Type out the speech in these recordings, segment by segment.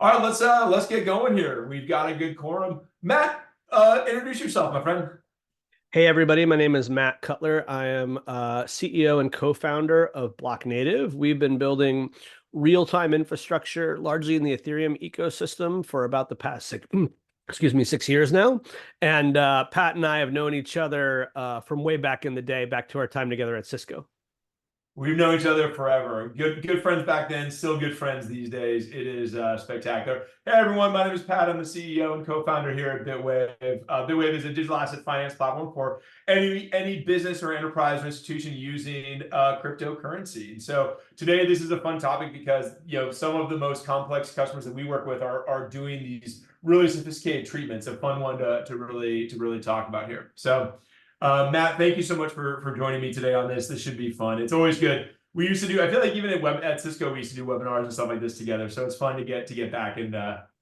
All right, let's get going here. We've got a good quorum. Matt, introduce yourself, my friend. Hey everybody, my name is Matt Cutler. I am CEO and co-founder of Blocknative. We've been building real-time infrastructure largely in the Ethereum ecosystem for about the past 6 years now. And Pat and I have known each other from way back in the day, back to our time together at Cisco. We've known each other forever. Good friends back then, still good friends these days. It is spectacular. Hey everyone, my name is Pat. I'm the CEO and co-founder here at Bitwave. Bitwave is a digital asset finance platform for any business or enterprise or institution using cryptocurrency. And so today this is a fun topic because some of the most complex customers that we work with are doing these really sophisticated treatments. A fun one to really talk about here. So. Matt, thank you so much for joining me today on this. This should be fun. It's always good. We used to do, I feel like even at Cisco, we used to do webinars and stuff like this together. So it's fun to get back and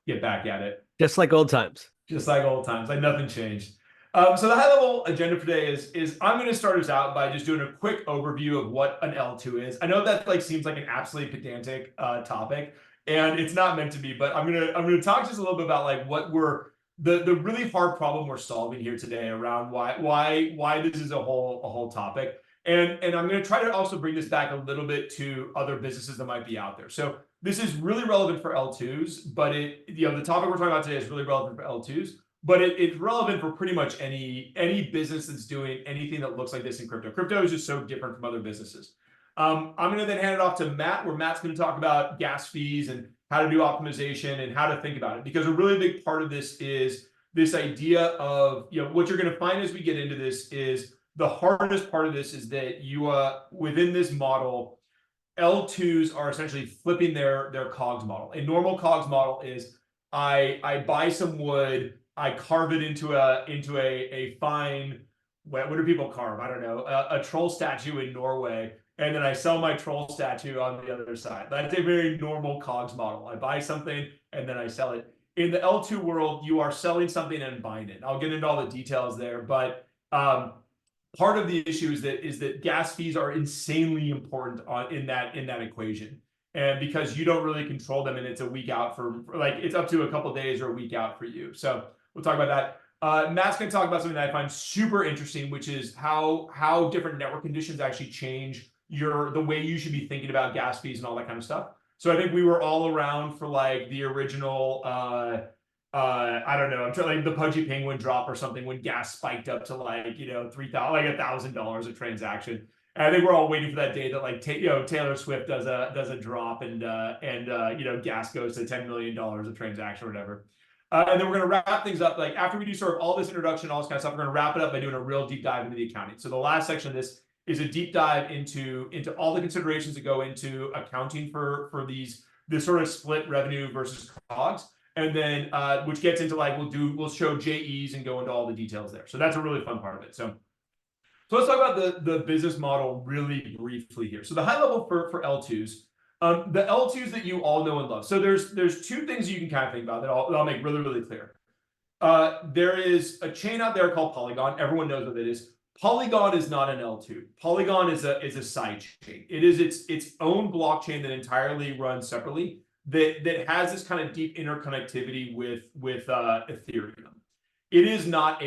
get back at it. Just like old times. Just like old times, like nothing changed. So the high level agenda for today is I'm going to start us out by just doing a quick overview of what an L2 is. I know that seems like an absolutely pedantic topic, and it's not meant to be, but I'm gonna talk just a little bit about what we're the really hard problem we're solving here today around why this is a whole topic. And I'm going to try to also bring this back a little bit to other businesses that might be out there. So this is really relevant for L2s, but the topic we're talking about today is really relevant for L2s, but it's relevant for pretty much any business that's doing anything that looks like this in crypto. Crypto is just so different from other businesses. I'm going to then hand it off to Matt, where Matt's going to talk about gas fees and how to do optimization and how to think about it. Because a really big part of this is this idea of, what you're going to find as we get into this is the hardest part of this is that within this model, L2s are essentially flipping their COGS model. A normal COGS model is I buy some wood, I carve it into a fine, what do people carve? I don't know, a troll statue in Norway, and then I sell my troll statue on the other side. That's a very normal COGS model. I buy something and then I sell it. In the L2 world, you are selling something and buying it. I'll get into all the details there, but part of the issue is that gas fees are insanely important in that equation. And because you don't really control them, and it's a week out for it's up to a couple days or a week out for you. So we'll talk about that. Matt's going to talk about something that I find super interesting, which is how different network conditions actually change the way you should be thinking about gas fees and all that kind of stuff. So I think we were all around for the original I don't know, the Pudgy Penguin drop or something when gas spiked up to $1,000 a transaction. And I think we're all waiting for that day that Taylor Swift does a drop and gas goes to $10 million a transaction or whatever. And then we're going to wrap things up. After we do sort of all this introduction, all this kind of stuff, we're going to wrap it up by doing a real deep dive into the accounting. So the last section of this is a deep dive into all the considerations that go into accounting for this sort of split revenue versus COGS, and then which gets into we'll show JEs and go into all the details there. So that's a really fun part of it. So let's talk about the business model really briefly here. So the high level for L2s, the L2s that you all know and love. So there's two things you can kind of think about that I'll make really clear. There is a chain out there called Polygon. Everyone knows what it is. Polygon is not an L2. Polygon is a side chain. It is its own blockchain that entirely runs separately, that has this kind of deep interconnectivity with Ethereum. It is not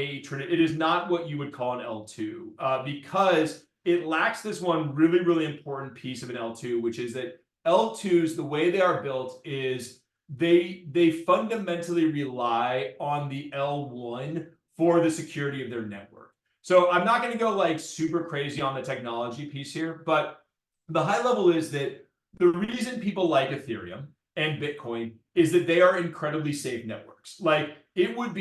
what you would call an L2 because it lacks this one really important piece of an L2, which is that L2s, the way they are built is they fundamentally rely on the L1 for the security of their network. So I'm not going to go super crazy on the technology piece here, but the high level is that the reason people like Ethereum and Bitcoin is that they are incredibly safe networks. It would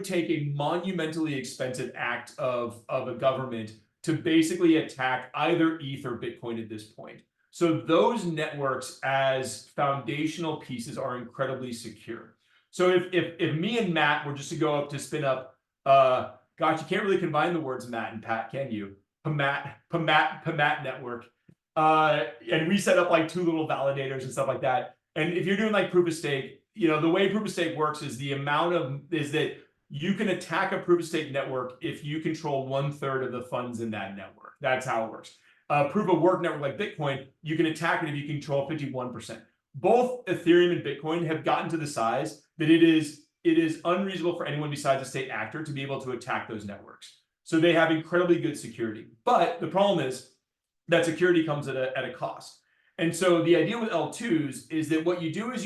take a monumentally expensive act of a government to basically attack either ETH or Bitcoin at this point. So those networks as foundational pieces are incredibly secure. So if me and Matt were just to go up to spin up, gosh, you can't really combine the words Matt and Pat, can you? Pamat network. And we set up two little validators and stuff like that. And if you're doing proof of stake, the way proof of stake works is that you can attack a proof of stake network if you control 1/3 of the funds in that network. That's how it works. Proof of work network like Bitcoin, you can attack it if you control 51%. both Ethereum and Bitcoin have gotten to the size that it is unreasonable for anyone besides a state actor to be able to attack those networks. So they have incredibly good security. But the problem is that security comes at a cost. And so the idea with L2s is that what you do is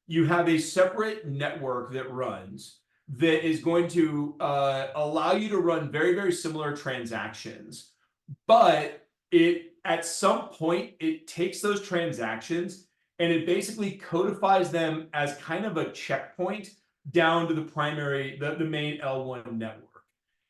you have a separate network that runs that is going to allow you to run very, very similar transactions. But at some point, it takes those transactions and it basically codifies them as kind of a checkpoint down to the main L1 network.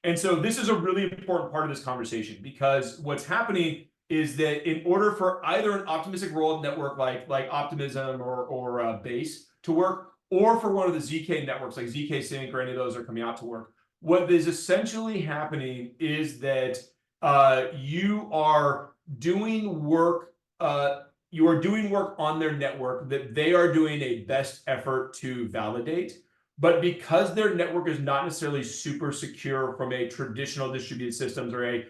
And so this is a really important part of this conversation, because what's happening is that in order for either an optimistic world network like Optimism or Base to work, or for one of the ZK networks like ZK Sync or any of those are coming out to work, what is essentially happening is that you are doing work on their network that they are doing a best effort to validate. But because their network is not necessarily super secure from a traditional distributed systems or a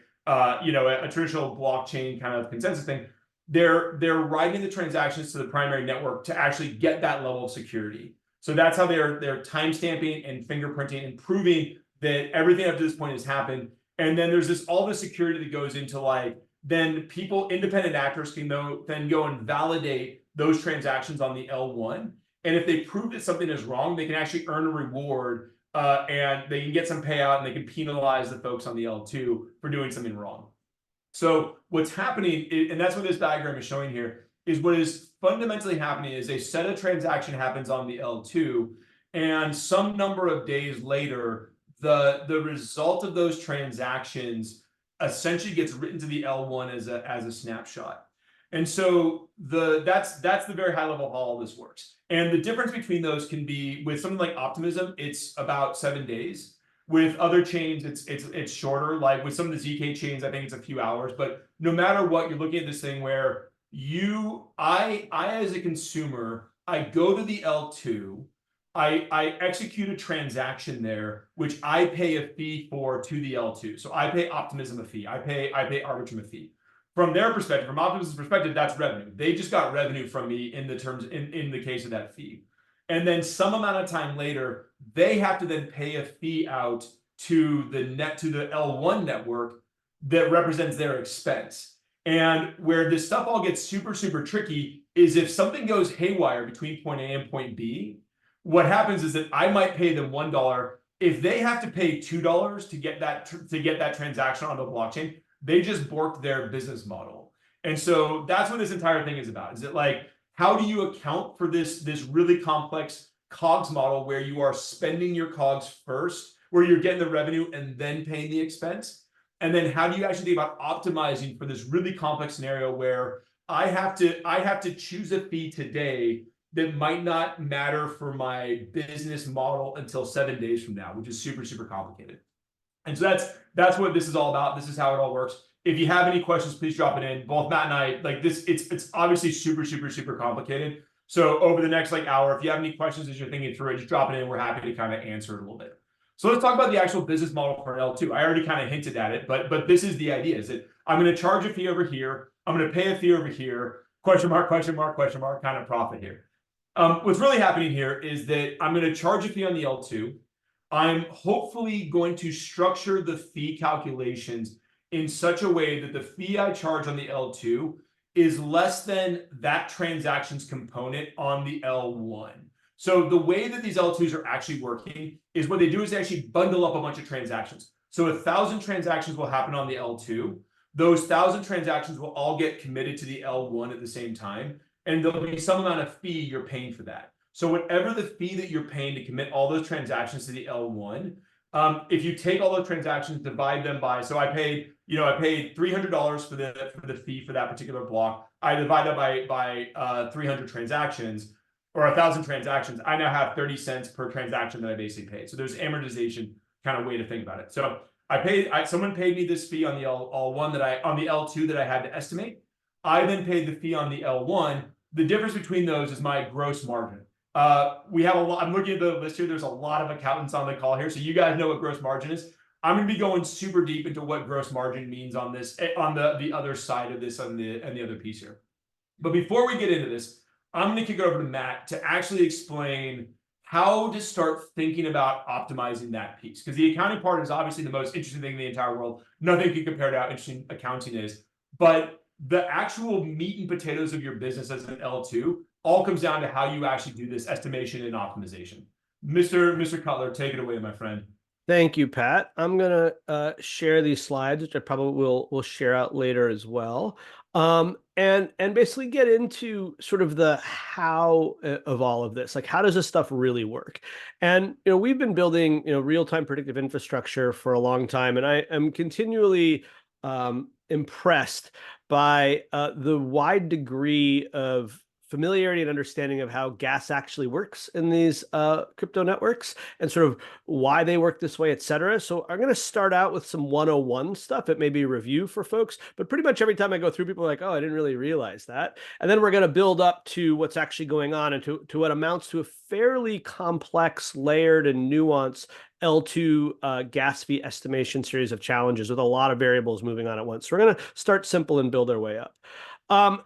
traditional blockchain kind of consensus thing, they're writing the transactions to the primary network to actually get that level of security. So that's how they're timestamping and fingerprinting and proving that everything up to this point has happened. And then there's all this security that goes into then independent actors can then go and validate those transactions on the L1. And if they prove that something is wrong, they can actually earn a reward and they can get some payout and they can penalize the folks on the L2 for doing something wrong. So what's happening, and that's what this diagram is showing here, is what is fundamentally happening is a set of transaction happens on the L2, and some number of days later, the result of those transactions essentially gets written to the L1 as a snapshot. And so that's the very high level of how all this works. And the difference between those can be with something like Optimism, it's about 7 days. With other chains, it's shorter. Like with some of the ZK chains, I think it's a few hours. But no matter what, you're looking at this thing where I as a consumer, I go to the L2, I execute a transaction there, which I pay a fee for to the L2. So I pay Optimism a fee. I pay Arbitrum a fee. From their perspective, from Optimism's perspective, that's revenue. They just got revenue from me in the case of that fee. And then some amount of time later, they have to then pay a fee out to the L1 network that represents their expense. And where this stuff all gets super, super tricky is if something goes haywire between point A and point B, what happens is that I might pay them $1. If they have to pay $2 to get that transaction on the blockchain, they just borked their business model. And so that's what this entire thing is about. Is it how do you account for this really complex COGS model where you are spending your COGS first, where you're getting the revenue and then paying the expense? And then how do you actually think about optimizing for this really complex scenario where I have to choose a fee today that might not matter for my business model until 7 days from now, which is super, super complicated. And so that's what this is all about. This is how it all works. If you have any questions, please drop it in. Both Matt and I, it's obviously super, super, super complicated. So over the next hour, if you have any questions as you're thinking through it, just drop it in. We're happy to kind of answer it a little bit. So let's talk about the actual business model for an L2. I already kind of hinted at it, but this is the idea: is that I'm going to charge a fee over here, I'm going to pay a fee over here, question mark, question mark, question mark, kind of profit here. What's really happening here is that I'm going to charge a fee on the L2. I'm hopefully going to structure the fee calculations in such a way that the fee I charge on the L2 is less than that transaction's component on the L1. So the way that these L2s are actually working is what they do is they actually bundle up a bunch of transactions. So 1,000 transactions will happen on the L2. Those 1,000 transactions will all get committed to the L1 at the same time. And there'll be some amount of fee you're paying for that. So whatever the fee that you're paying to commit all those transactions to the L1, if you take all those transactions, divide them by, so I paid $300 for the fee for that particular block. I divide that by 300 transactions or 1,000 transactions. I now have 30 cents per transaction that I basically paid. So there's amortization kind of way to think about it. So someone paid me this fee on the on the L2 that I had to estimate. I then paid the fee on the L1. The difference between those is my gross margin. We have a lot. I'm looking at the list here. There's a lot of accountants on the call here, so you guys know what gross margin is. I'm going to be going super deep into what gross margin means on this, on the other side of this, and the other piece here. But before we get into this, I'm going to kick it over to Matt to actually explain how to start thinking about optimizing that piece. Because the accounting part is obviously the most interesting thing in the entire world. Nothing can compare to how interesting accounting is. But the actual meat and potatoes of your business as an L2 all comes down to how you actually do this estimation and optimization. Mr. Cutler, take it away, my friend. Thank you, Pat. I'm gonna share these slides, which I probably will share out later as well, and basically get into sort of the how of all of this. Like, how does this stuff really work? And we've been building real-time predictive infrastructure for a long time, and I am continually impressed by the wide degree of familiarity and understanding of how gas actually works in these crypto networks and sort of why they work this way, et cetera. So I'm going to start out with some 101 stuff. It may be a review for folks, but pretty much every time I go through, people are like, oh, I didn't really realize that. And then we're going to build up to what's actually going on and to what amounts to a fairly complex, layered, and nuanced L2 gas fee estimation series of challenges with a lot of variables moving on at once. So we're going to start simple and build our way up.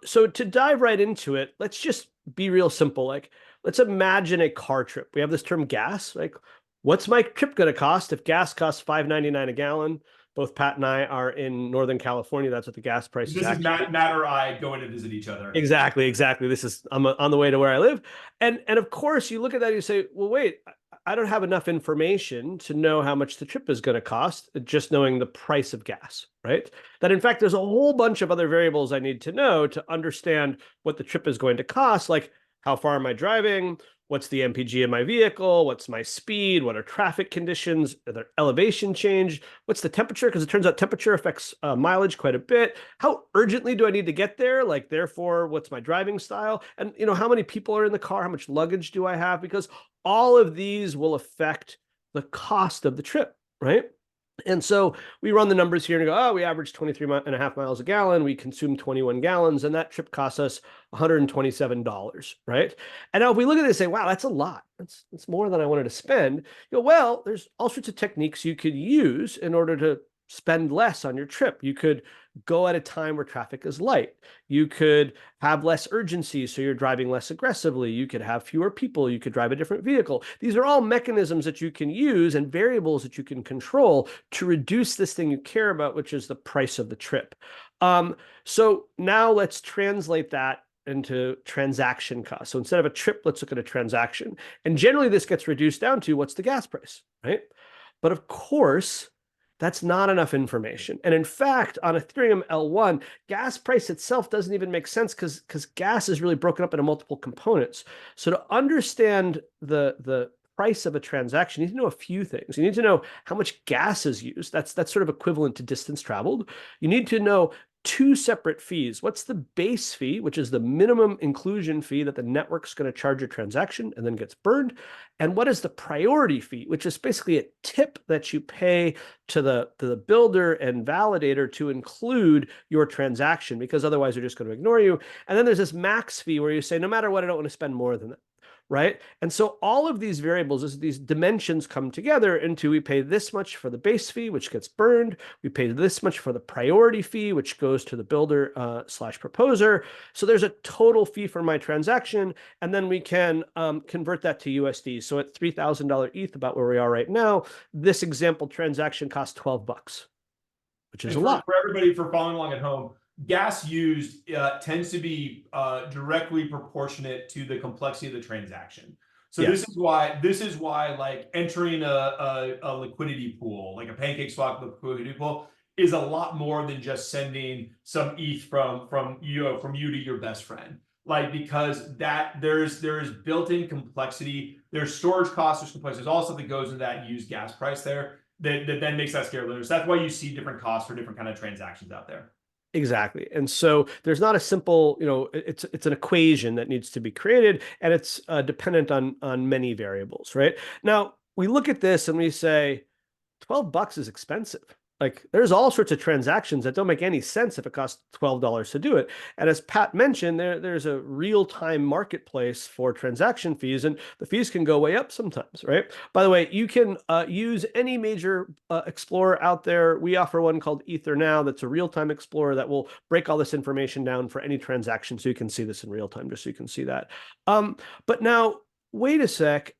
So to dive right into it, let's just be real simple. Like, let's imagine a car trip. We have this term gas. Like, what's my trip going to cost if gas costs $5.99 a gallon? Both Pat and I are in Northern California. That's what the gas price is This is actually. Matt or I going to visit each other. Exactly. I'm on the way to where I live. And of course, you look at that and you say, well, wait, I don't have enough information to know how much the trip is going to cost, just knowing the price of gas, right? That in fact, there's a whole bunch of other variables I need to know to understand what the trip is going to cost, like how far am I driving? What's the MPG in my vehicle? What's my speed? What are traffic conditions? Are there elevation change? What's the temperature? Because it turns out temperature affects mileage quite a bit. How urgently do I need to get there? Like, therefore, what's my driving style? And, how many people are in the car? How much luggage do I have? Because all of these will affect the cost of the trip, right? And so we run the numbers here and go, oh, we average 23.5 miles a gallon. We consume 21 gallons, and that trip costs us $127, right? And now if we look at this and say, wow, that's a lot. That's more than I wanted to spend. Well, there's all sorts of techniques you could use in order to spend less on your trip. You could go at a time where traffic is light. You could have less urgency, so you're driving less aggressively. You could have fewer people. You could drive a different vehicle. These are all mechanisms that you can use and variables that you can control to reduce this thing you care about, which is the price of the trip. So now let's translate that into transaction costs. So instead of a trip, let's look at a transaction. And generally, this gets reduced down to what's the gas price, right? But of course, that's not enough information. And in fact, on Ethereum L1, gas price itself doesn't even make sense because gas is really broken up into multiple components. So to understand the price of a transaction, you need to know a few things. You need to know how much gas is used. That's sort of equivalent to distance traveled. You need to know two separate fees. What's the base fee, which is the minimum inclusion fee that the network's going to charge a transaction and then gets burned? And what is the priority fee, which is basically a tip that you pay to the builder and validator to include your transaction, because otherwise they're just going to ignore you. And then there's this max fee where you say, no matter what, I don't want to spend more than that. Right. And so all of these variables, these dimensions come together into we pay this much for the base fee, which gets burned. We pay this much for the priority fee, which goes to the builder slash proposer. So there's a total fee for my transaction. And then we can convert that to USD. So at $3,000 ETH, about where we are right now, this example transaction costs $12, which is And a lot. for everybody for following along at home, gas used tends to be directly proportionate to the complexity of the transaction. So Yes. this is why like entering a liquidity pool, like a pancake swap liquidity pool, is a lot more than just sending some ETH from you to your best friend. Like, because that there's built-in complexity, there's storage costs, there's complexity, there's all stuff that goes into that used gas price there that then makes that scalable. So that's why you see different costs for different kind of transactions out there. Exactly. And so there's not a simple, it's an equation that needs to be created, and it's dependent on many variables, right? Now, we look at this and we say $12 is expensive. Like there's all sorts of transactions that don't make any sense if it costs $12 to do it. And as Pat mentioned, there's a real-time marketplace for transaction fees, and the fees can go way up sometimes, right? By the way, you can use any major explorer out there. We offer one called Ether Now that's a real-time explorer that will break all this information down for any transaction so you can see this in real time, just so you can see that. But now, wait a sec.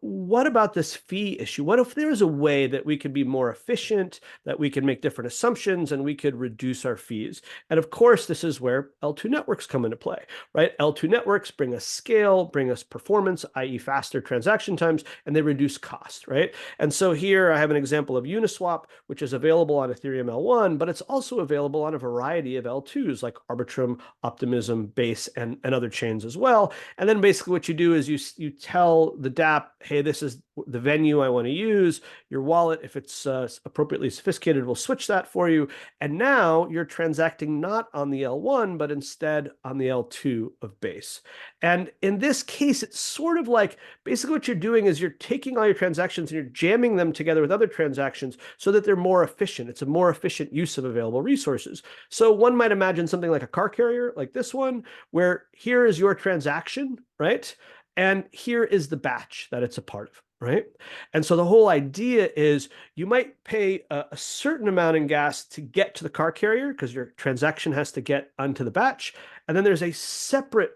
What about this fee issue? What if there is a way that we could be more efficient, that we can make different assumptions, and we could reduce our fees? And of course, this is where L2 networks come into play, right? L2 networks bring us scale, bring us performance, i.e. faster transaction times, and they reduce cost, right? And so here I have an example of Uniswap, which is available on Ethereum L1, but it's also available on a variety of L2s like Arbitrum, Optimism, Base, and other chains as well. And then basically what you do is you tell the dApp, hey, this is the venue I want to use. Your wallet, if it's appropriately sophisticated, will switch that for you. And now you're transacting not on the L1, but instead on the L2 of Base. And in this case, it's sort of like basically what you're doing is you're taking all your transactions and you're jamming them together with other transactions so that they're more efficient. It's a more efficient use of available resources. So one might imagine something like a car carrier like this one, where here is your transaction, right? And here is the batch that it's a part of, right? And so the whole idea is you might pay a certain amount in gas to get to the car carrier because your transaction has to get onto the batch. And then there's a separate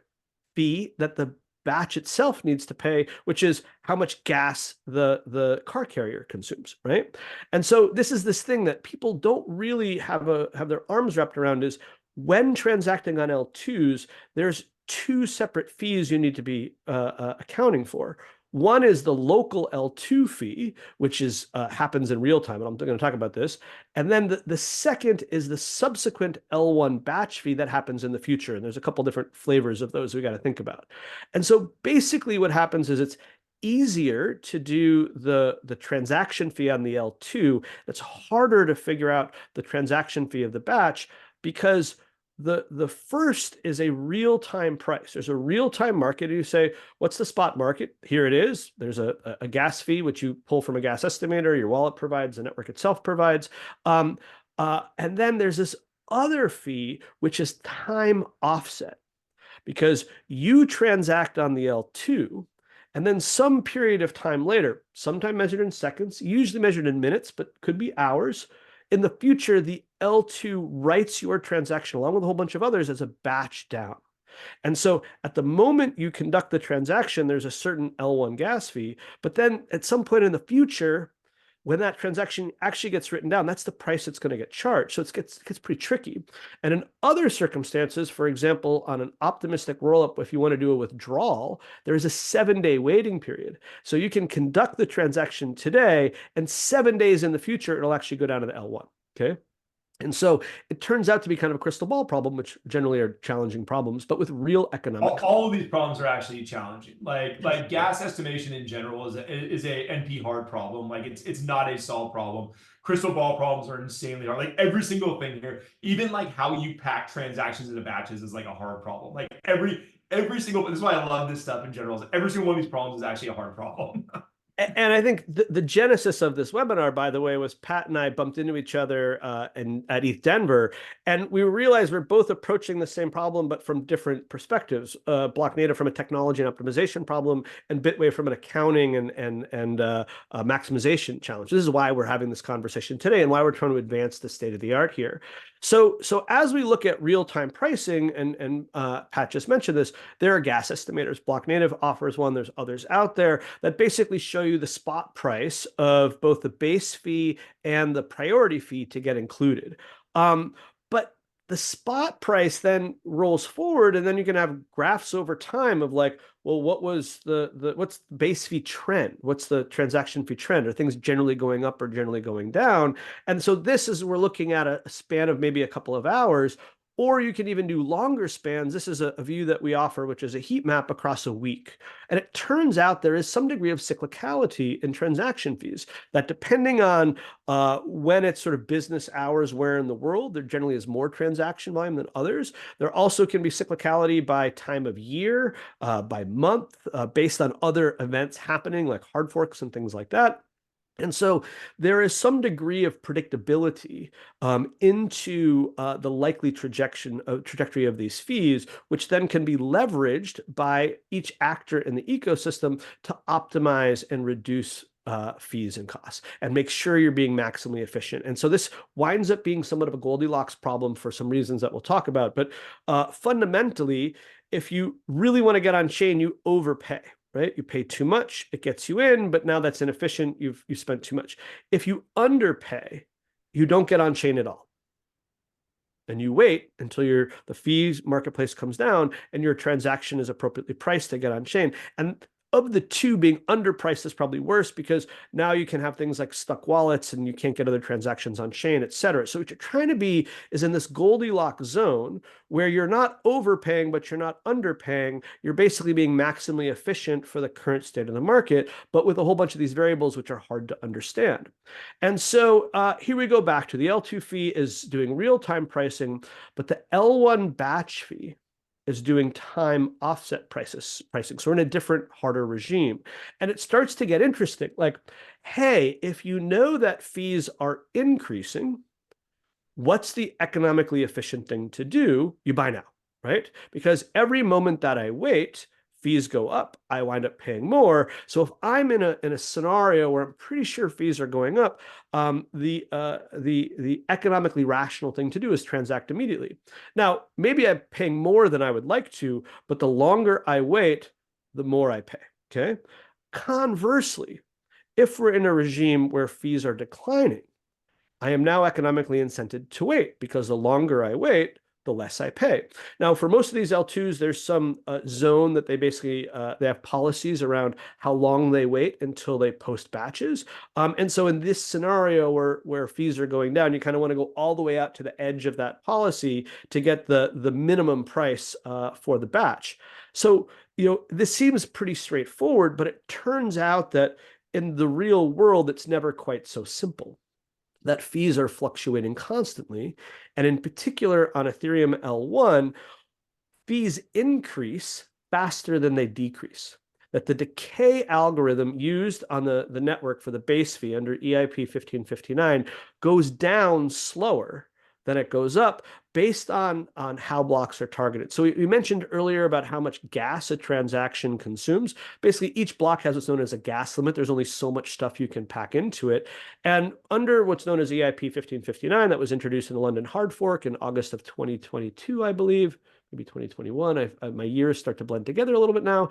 fee that the batch itself needs to pay, which is how much gas the car carrier consumes, right? And so this is this thing that people don't really have their arms wrapped around is when transacting on L2s, there's two separate fees you need to be accounting for. One is the local L2 fee, which is happens in real time, and I'm going to talk about this. And then the second is the subsequent L1 batch fee that happens in the future. And there's a couple different flavors of those we got to think about. And so basically what happens is it's easier to do the transaction fee on the L2. It's harder to figure out the transaction fee of the batch because the first is a real-time price. There's a real-time market. You say, what's the spot market? Here it is. There's a gas fee, which you pull from a gas estimator. Your wallet provides, the network itself provides. And then there's this other fee, which is time offset, because you transact on the L2, and then some period of time later, sometime measured in seconds, usually measured in minutes, but could be hours, in the future, the L2 writes your transaction along with a whole bunch of others as a batch down. And so at the moment you conduct the transaction, there's a certain L1 gas fee. But then at some point in the future, when that transaction actually gets written down, that's the price it's going to get charged. So it gets pretty tricky. And in other circumstances, for example, on an optimistic rollup, if you want to do a withdrawal, there is a 7-day waiting period. So you can conduct the transaction today, and 7 days in the future, it'll actually go down to the L1. Okay. And so it turns out to be kind of a crystal ball problem, which generally are challenging problems, but with real economic. All of these problems are actually challenging. Like gas estimation in general is a NP hard problem. Like it's not a solved problem. Crystal ball problems are insanely hard. Like every single thing here, even like how you pack transactions into batches is like a hard problem. Like every single. This is why I love this stuff in general. Is every single one of these problems is actually a hard problem. And I think the genesis of this webinar, by the way, was Pat and I bumped into each other at ETH Denver, and we realized we're both approaching the same problem, but from different perspectives. Blocknative from a technology and optimization problem, and Bitwave from an accounting and maximization challenge. This is why we're having this conversation today, and why we're trying to advance the state of the art here. So as we look at real-time pricing, and Pat just mentioned this, there are gas estimators. Blocknative offers one. There's others out there that basically show you the spot price of both the base fee and the priority fee to get included. But the spot price then rolls forward, and then you can have graphs over time of like, well, what's the base fee trend? What's the transaction fee trend? Are things generally going up or generally going down? And so this is, we're looking at a span of maybe a couple of hours, or you can even do longer spans. This is a view that we offer, which is a heat map across a week. And it turns out there is some degree of cyclicality in transaction fees, that depending on when it's sort of business hours where in the world, there generally is more transaction volume than others. There also can be cyclicality by time of year, by month, based on other events happening like hard forks and things like that. And so there is some degree of predictability into the likely trajectory of these fees, which then can be leveraged by each actor in the ecosystem to optimize and reduce fees and costs and make sure you're being maximally efficient. And so this winds up being somewhat of a Goldilocks problem for some reasons that we'll talk about. But fundamentally, if you really want to get on chain, you overpay, right? You pay too much, it gets you in, but now that's inefficient. You've spent too much. If you underpay, you don't get on chain at all. And you wait until the fees marketplace comes down and your transaction is appropriately priced to get on chain. And of the two, being underpriced is probably worse because now you can have things like stuck wallets and you can't get other transactions on chain, et cetera. So what you're trying to be is in this Goldilocks zone where you're not overpaying, but you're not underpaying. You're basically being maximally efficient for the current state of the market, but with a whole bunch of these variables which are hard to understand. And so here we go back to the L2 fee is doing real-time pricing, but the L1 batch fee is doing time offset pricing. So we're in a different, harder regime. And it starts to get interesting. Like, hey, if you know that fees are increasing, what's the economically efficient thing to do? You buy now, right? Because every moment that I wait, fees go up, I wind up paying more. So if I'm in a scenario where I'm pretty sure fees are going up, the economically rational thing to do is transact immediately. Now, maybe I'm paying more than I would like to, but the longer I wait, the more I pay. Okay. Conversely, if we're in a regime where fees are declining, I am now economically incented to wait because the longer I wait, the less I pay. Now, for most of these L2s, there's some zone that they basically they have policies around how long they wait until they post batches. And so in this scenario where fees are going down, you kind of want to go all the way out to the edge of that policy to get the minimum price for the batch. So, this seems pretty straightforward, but it turns out that in the real world, it's never quite so simple, that fees are fluctuating constantly. And in particular on Ethereum L1, fees increase faster than they decrease. That the decay algorithm used on the network for the base fee under EIP 1559 goes down slower than it goes up based on how blocks are targeted. So we mentioned earlier about how much gas a transaction consumes. Basically, each block has what's known as a gas limit. There's only so much stuff you can pack into it. And under what's known as EIP 1559, that was introduced in the London hard fork in August of 2022, I believe, maybe 2021. My years start to blend together a little bit now.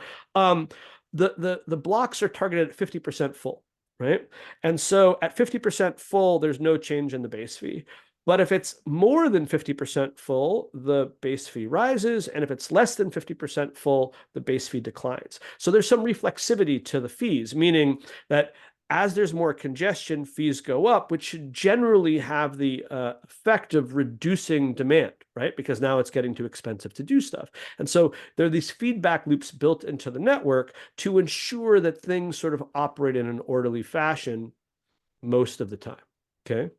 The blocks are targeted at 50% full, right? And so at 50% full, there's no change in the base fee. But if it's more than 50% full, the base fee rises. And if it's less than 50% full, the base fee declines. So there's some reflexivity to the fees, meaning that as there's more congestion, fees go up, which should generally have the effect of reducing demand, right? Because now it's getting too expensive to do stuff. And so there are these feedback loops built into the network to ensure that things sort of operate in an orderly fashion most of the time, okay?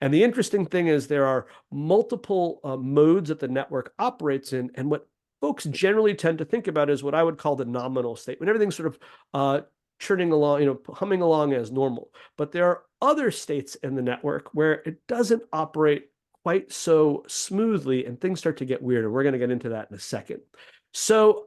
And the interesting thing is there are multiple modes that the network operates in. And what folks generally tend to think about is what I would call the nominal state, when everything's sort of churning along, humming along as normal. But there are other states in the network where it doesn't operate quite so smoothly and things start to get weird. And we're going to get into that in a second. So,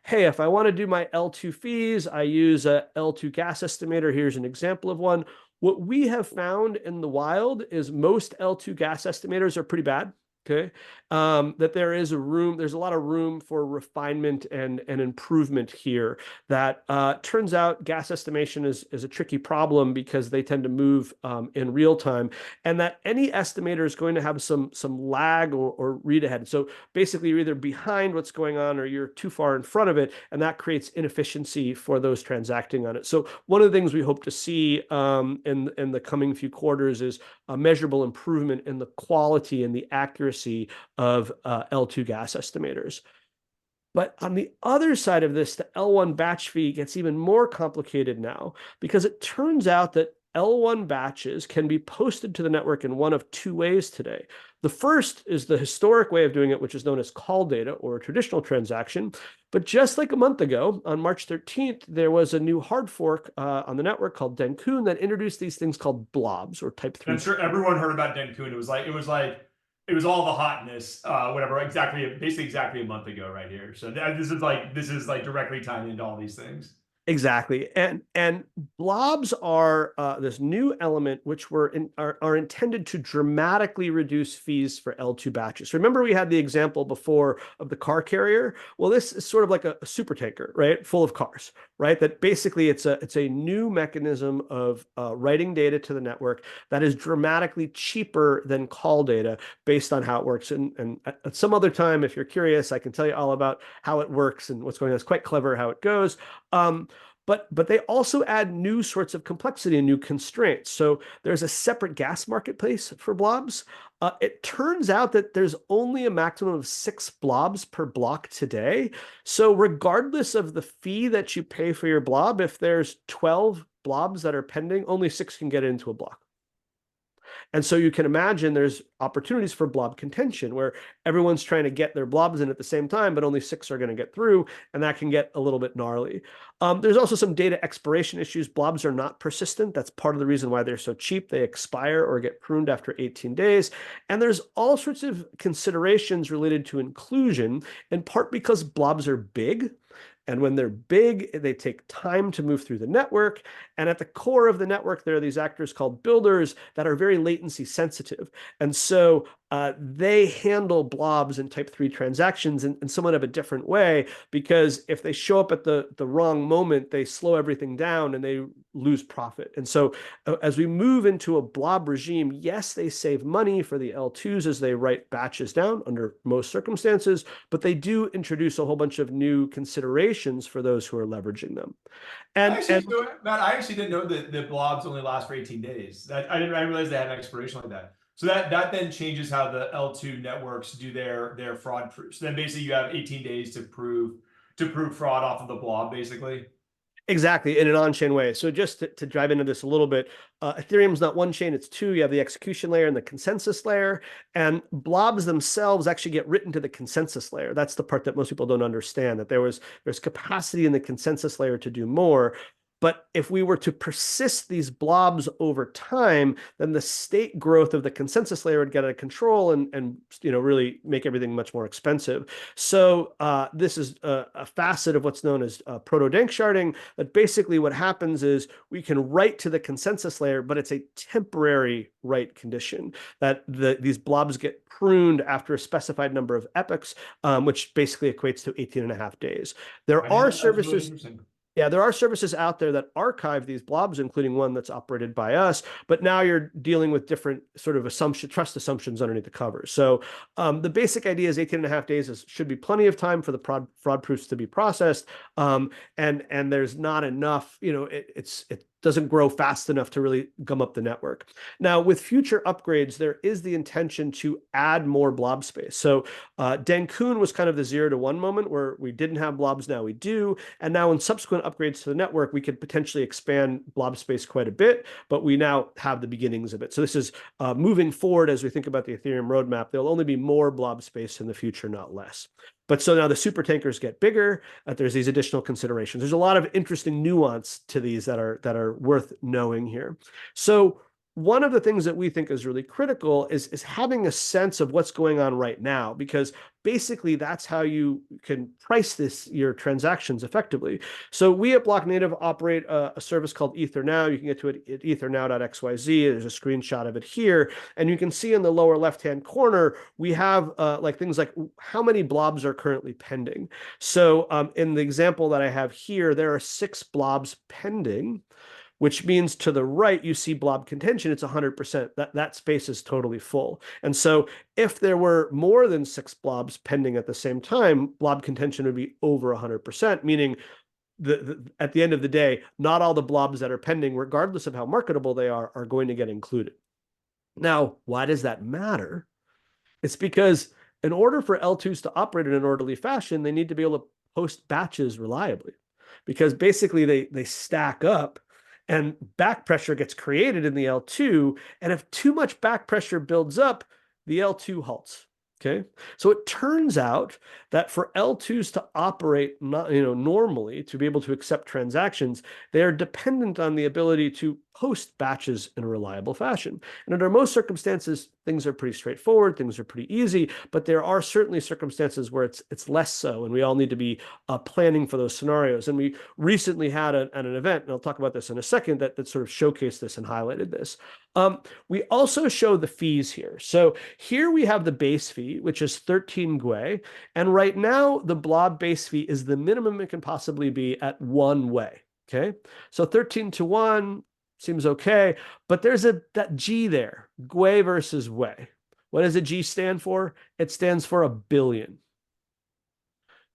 hey, if I want to do my L2 fees, I use a L2 gas estimator. Here's an example of one. What we have found in the wild is most L2 gas estimators are pretty bad. Okay. That there's a lot of room for refinement and improvement here. That turns out gas estimation is a tricky problem because they tend to move in real time, and that any estimator is going to have some lag or read ahead. So basically, you're either behind what's going on or you're too far in front of it, and that creates inefficiency for those transacting on it. So one of the things we hope to see in the coming few quarters is a measurable improvement in the quality and the accuracy of L2 gas estimators. But on the other side of this, the L1 batch fee gets even more complicated now because it turns out that L1 batches can be posted to the network in one of two ways today. The first is the historic way of doing it, which is known as call data or a traditional transaction. But just like a month ago, on March 13th, there was a new hard fork on the network called Dencun that introduced these things called blobs or type And 3. I'm sure everyone heard about Dencun. It was all the hotness, whatever, basically exactly a month ago, right here. So this is like directly tying into all these things. Exactly. And blobs are this new element which are intended to dramatically reduce fees for L2 batches. Remember we had the example before of the car carrier? Well, this is sort of like a super tanker, right? Full of cars, right? That basically it's a new mechanism of writing data to the network that is dramatically cheaper than call data based on how it works. And at some other time, if you're curious, I can tell you all about how it works and what's going on. It's quite clever how it goes. But they also add new sorts of complexity and new constraints. So there's a separate gas marketplace for blobs. It turns out that there's only a maximum of 6 blobs per block today. So regardless of the fee that you pay for your blob, if there's 12 blobs that are pending, only 6 can get into a block. And so you can imagine there's opportunities for blob contention where everyone's trying to get their blobs in at the same time, but only 6 are going to get through, and that can get a little bit gnarly. There's also some data expiration issues. Blobs are not persistent. That's part of the reason why they're so cheap. They expire or get pruned after 18 days. And there's all sorts of considerations related to inclusion, in part because blobs are big. And when they're big, they take time to move through the network. And at the core of the network, there are these actors called builders that are very latency sensitive. And so they handle blobs and type 3 transactions in somewhat of a different way, because if they show up at the wrong moment, they slow everything down and they lose profit. And so as we move into a blob regime, yes, they save money for the L2s as they write batches down under most circumstances, but they do introduce a whole bunch of new considerations for those who are leveraging them. And Matt, I actually didn't know that the blobs only last for 18 days. I didn't realize they had an expiration like that. So that then changes how the L2 networks do their fraud proofs. Then basically you have 18 days to prove fraud off of the blob, basically. exactly, in an on-chain way. So just to dive into this a little bit, Ethereum's not one chain, it's two. You have the execution layer and the consensus layer, and blobs themselves actually get written to the consensus layer. That's the part that most people don't understand, that there's capacity in the consensus layer to do more. But if we were to persist these blobs over time, then the state growth of the consensus layer would get out of control and really make everything much more expensive. So this is a facet of what's known as proto-dank sharding. That basically what happens is we can write to the consensus layer, but it's a temporary write condition that these blobs get pruned after a specified number of epochs, which basically equates to 18 and a half days. There are That's really services. interesting. Yeah, there are services out there that archive these blobs, including one that's operated by us. But now you're dealing with different sort of trust assumptions underneath the covers. So the basic idea is 18 and a half days should be plenty of time for the fraud proofs to be processed. And there's not enough, it doesn't grow fast enough to really gum up the network. Now, with future upgrades, there is the intention to add more blob space. So Dencun was kind of the 0 to 1 moment where we didn't have blobs, now we do. And now in subsequent upgrades to the network, we could potentially expand blob space quite a bit, but we now have the beginnings of it. So this is moving forward as we think about the Ethereum roadmap. There'll only be more blob space in the future, not less. But so now the super tankers get bigger. There's these additional considerations. There's a lot of interesting nuance to these that are worth knowing here. So one of the things that we think is really critical is having a sense of what's going on right now, because basically that's how you can price your transactions effectively. So we at Blocknative operate a service called Ether Now. You can get to it at ethernow.xyz. There's a screenshot of it here. And you can see in the lower left-hand corner, we have things like how many blobs are currently pending. So in the example that I have here, there are 6 blobs pending, which means to the right, you see blob contention, it's 100%. That space is totally full. And so if there were more than 6 blobs pending at the same time, blob contention would be over 100%, meaning at the end of the day, not all the blobs that are pending, regardless of how marketable they are going to get included. Now, why does that matter? It's because in order for L2s to operate in an orderly fashion, they need to be able to post batches reliably, because basically they stack up and back pressure gets created in the L2. And if too much back pressure builds up, the L2 halts. Okay, so it turns out that for L2s to operate not, normally, to be able to accept transactions, they are dependent on the ability to post batches in a reliable fashion. And under most circumstances, things are pretty straightforward, things are pretty easy, but there are certainly circumstances where it's less so, and we all need to be planning for those scenarios. And we recently had an event, and I'll talk about this in a second, that sort of showcased this and highlighted this. We also show the fees here. So here we have the base fee, which is 13 Gwei. And right now, the blob base fee is the minimum it can possibly be at 1 Wei. Okay. So 13 to 1 seems okay. But there's that G there, Gwei versus Wei. What does a G stand for? It stands for a billion.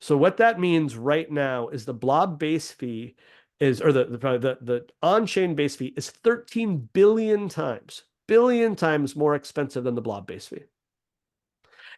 So what that means right now is the blob base fee is, or the on-chain base fee is 13 billion times more expensive than the blob base fee.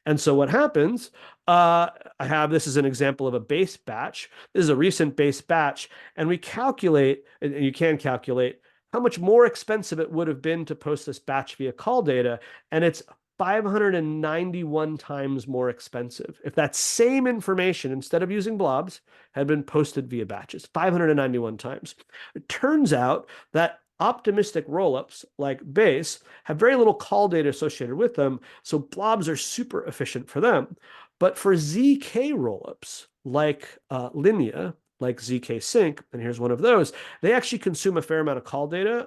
And so what happens, I have this as an example of a base batch. This is a recent base batch, and we calculate, and you can calculate how much more expensive it would have been to post this batch via call data, and it's 591 times more expensive if that same information, instead of using blobs, had been posted via batches, 591 times. It turns out that optimistic rollups like Base have very little call data associated with them, so blobs are super efficient for them. But for ZK rollups like Linea, like ZK Sync, and here's one of those, they actually consume a fair amount of call data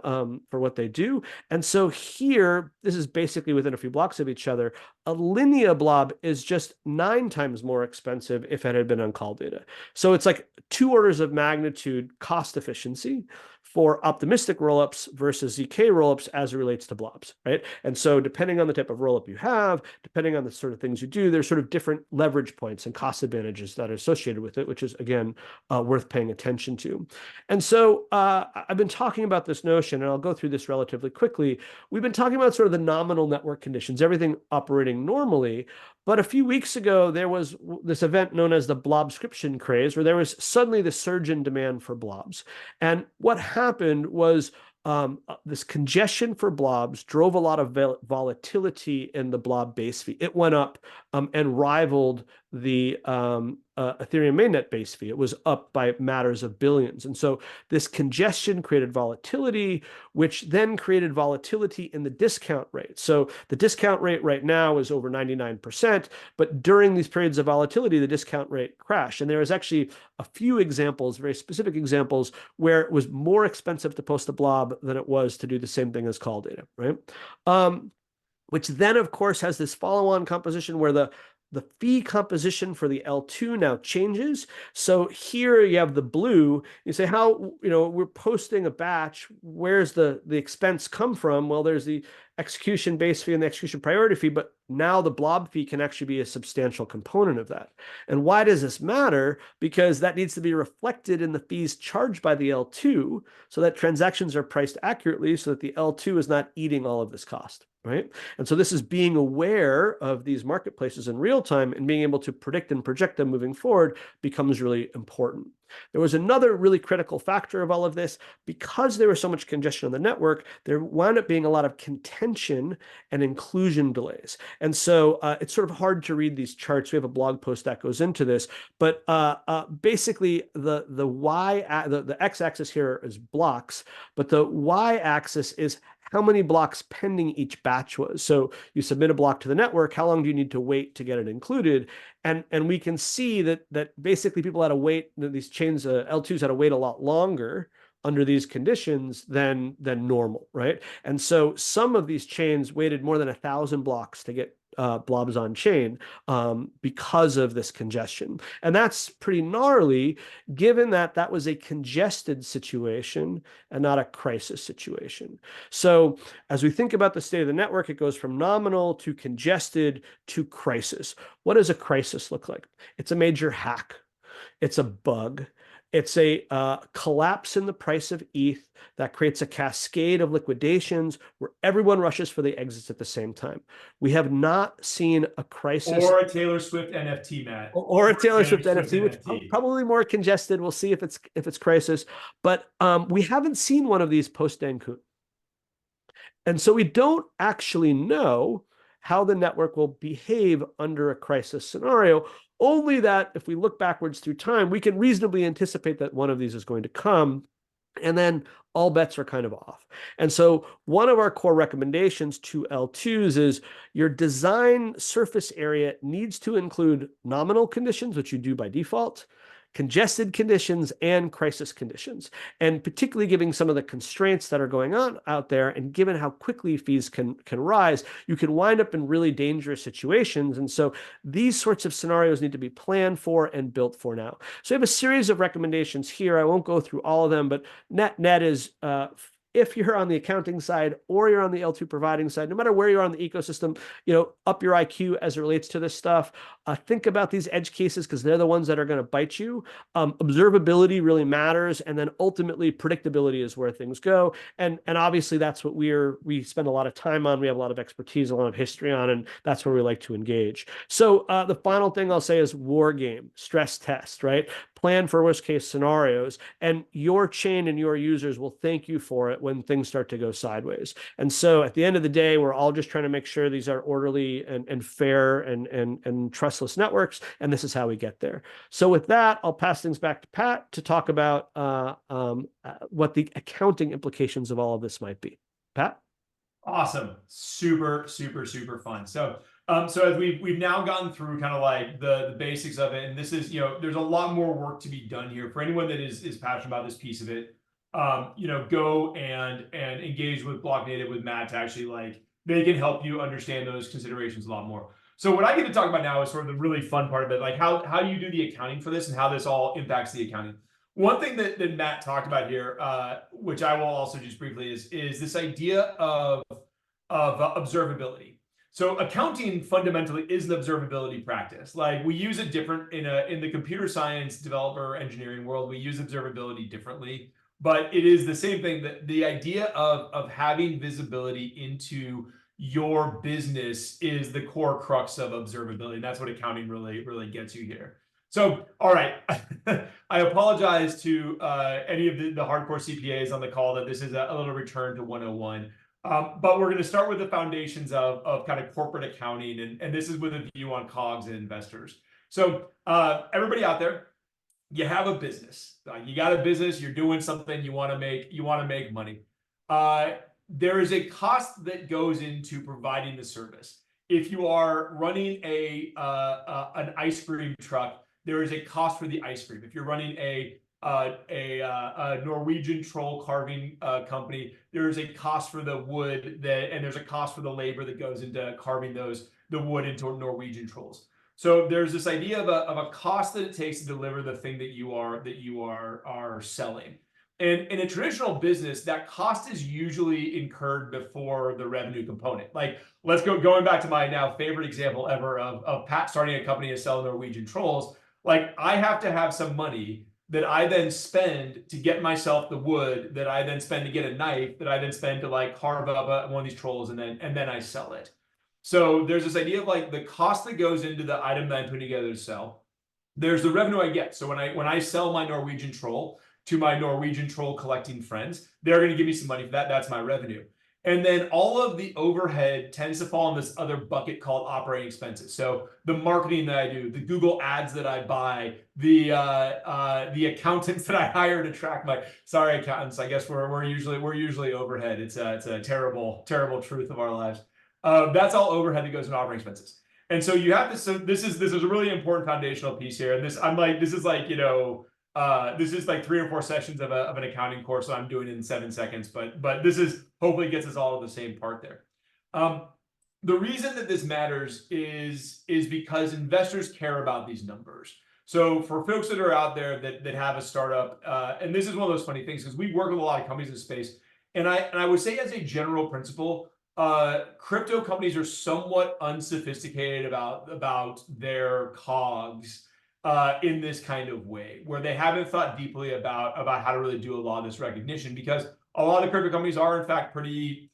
for what they do. And so here, this is basically within a few blocks of each other. A Linea blob is just 9 times more expensive if it had been on call data. So it's like 2 orders of magnitude cost efficiency for optimistic rollups versus ZK rollups as it relates to blobs, right? And so depending on the type of rollup you have, depending on the sort of things you do, there's sort of different leverage points and cost advantages that are associated with it, which is, again, worth paying attention to. And so I've been talking about this notion, and I'll go through this relatively quickly. We've been talking about sort of the nominal network conditions, everything operating normally. But a few weeks ago, there was this event known as the Blobscription craze, where there was suddenly the surge in demand for blobs. And what happened was this congestion for blobs drove a lot of volatility in the blob base fee. It went up and rivaled the Ethereum mainnet base fee. It was up by matters of billions. And so this congestion created volatility, which then created volatility in the discount rate. So the discount rate right now is over 99%, but during these periods of volatility, the discount rate crashed. And there was actually a few examples, very specific examples, where it was more expensive to post a blob than it was to do the same thing as call data, right? Which then, of course, has this follow-on composition where the fee composition for the L2 now changes. So here you have the blue. You say, how, we're posting a batch. Where's the expense come from? Well, there's the execution base fee and the execution priority fee, but now the blob fee can actually be a substantial component of that. And why does this matter? Because that needs to be reflected in the fees charged by the L2 so that transactions are priced accurately so that the L2 is not eating all of this cost. Right. And so this is being aware of these marketplaces in real time and being able to predict and project them moving forward becomes really important. There was another really critical factor of all of this. Because there was so much congestion on the network, there wound up being a lot of contention and inclusion delays. And so it's sort of hard to read these charts. We have a blog post that goes into this. But basically, the x-axis here is blocks, but the y-axis is how many blocks pending each batch was. So you submit a block to the network, how long do you need to wait to get it included? And we can see that basically people had to wait, these chains, L2s had to wait a lot longer under these conditions than normal, right? And so some of these chains waited more than 1,000 blocks to get blobs on chain because of this congestion. And that's pretty gnarly, given that was a congested situation and not a crisis situation. So as we think about the state of the network, it goes from nominal to congested to crisis. What does a crisis look like? It's a major hack. It's a bug. It's a collapse in the price of ETH that creates a cascade of liquidations where everyone rushes for the exits at the same time. We have not seen a crisis. Or a Taylor Swift NFT, Matt. Or a Taylor Swift NFT, which probably more congested. We'll see if it's crisis. But we haven't seen one of these post-Dencun. And so we don't actually know how the network will behave under a crisis scenario. Only that if we look backwards through time, we can reasonably anticipate that one of these is going to come. And then all bets are kind of off. And so one of our core recommendations to L2s is your design surface area needs to include nominal conditions, which you do by default, congested conditions, and crisis conditions. And particularly given some of the constraints that are going on out there, and given how quickly fees can rise, you can wind up in really dangerous situations. And so these sorts of scenarios need to be planned for and built for now. So I have a series of recommendations here. I won't go through all of them, but net is if you're on the accounting side or you're on the L2 providing side, no matter where you are on the ecosystem, up your IQ as it relates to this stuff. Think about these edge cases because they're the ones that are going to bite you. Observability really matters, and then ultimately predictability is where things go. And obviously that's what we spend a lot of time on. We have a lot of expertise, a lot of history on, and that's where we like to engage. So the final thing I'll say is war game, stress test, right? Plan for worst case scenarios, and your chain and your users will thank you for it when things start to go sideways. And so at the end of the day, we're all just trying to make sure these are orderly and fair and trustless networks, and this is how we get there. So with that, I'll pass things back to Pat to talk about what the accounting implications of all of this might be. Pat? Awesome. Super, super, super fun. So as we've now gotten through kind of like the basics of it, and this is, there's a lot more work to be done here for anyone that is passionate about this piece of it. Go and engage with Blocknative with Matt to actually they can help you understand those considerations a lot more. So what I get to talk about now is sort of the really fun part of it, like how do you do the accounting for this and how this all impacts the accounting. One thing that Matt talked about here, which I will also just briefly, is this idea of observability. So accounting fundamentally is an observability practice. Like we use it different in the computer science developer engineering world. We use observability differently, but it is the same thing. That the idea of having visibility into your business is the core crux of observability. And that's what accounting really gets you here. So, all right, I apologize to any of the hardcore CPAs on the call that this is a little return to 101. But we're going to start with the foundations of kind of corporate accounting, and this is with a view on COGS and investors. So everybody out there, you have a business. You got a business. You're doing something. You want to make money. There is a cost that goes into providing the service. If you are running an ice cream truck, there is a cost for the ice cream. If you're running a Norwegian troll carving company, there's a cost for the wood and there's a cost for the labor that goes into carving the wood into Norwegian trolls. So there's this idea of a cost that it takes to deliver the thing that you are selling. And in a traditional business, that cost is usually incurred before the revenue component. Like, let's going back to my now favorite example ever of Pat starting a company to sell Norwegian trolls. Like, I have to have some money that I then spend to get myself the wood, that I then spend to get a knife, that I then spend to carve up one of these trolls, and then I sell it. So there's this idea of the cost that goes into the item that I'm putting together to sell. There's the revenue I get. So when I sell my Norwegian troll to my Norwegian troll collecting friends, they're going to give me some money for that. That's my revenue. And then all of the overhead tends to fall in this other bucket called operating expenses. So the marketing that I do, the Google ads that I buy, the accountants that I hire to track sorry, accountants, I guess we're usually overhead. It's a terrible truth of our lives. That's all overhead that goes into operating expenses. And so you have to. So this is a really important foundational piece here. And this is like 3 or 4 sessions of an accounting course that I'm doing in 7 seconds, but this is hopefully gets us all to the same part there. The reason that this matters is because investors care about these numbers. So for folks that are out there that have a startup, and this is one of those funny things because we work with a lot of companies in the space, and I would say as a general principle, crypto companies are somewhat unsophisticated about their COGS. In this kind of way, where they haven't thought deeply about how to really do a lot of this recognition, because a lot of crypto companies are in fact pretty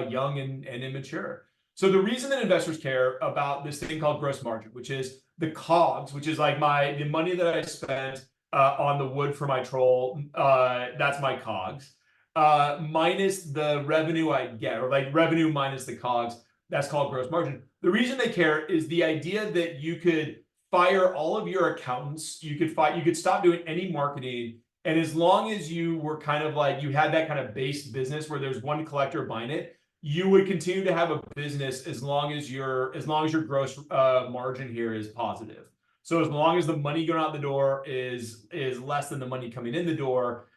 young and immature. So the reason that investors care about this thing called gross margin, which is the COGS, which is like the money that I spent on the wood for my troll, that's my COGS, minus the revenue I get, or like revenue minus the COGS. That's called gross margin. The reason they care is the idea that you could fire all of your accountants, you could stop doing any marketing, and as long as you were kind of like, you had that kind of base business where there's one collector buying it, you would continue to have a business as long as your gross margin here is positive. So as long as the money going out the door is less than the money coming in the door,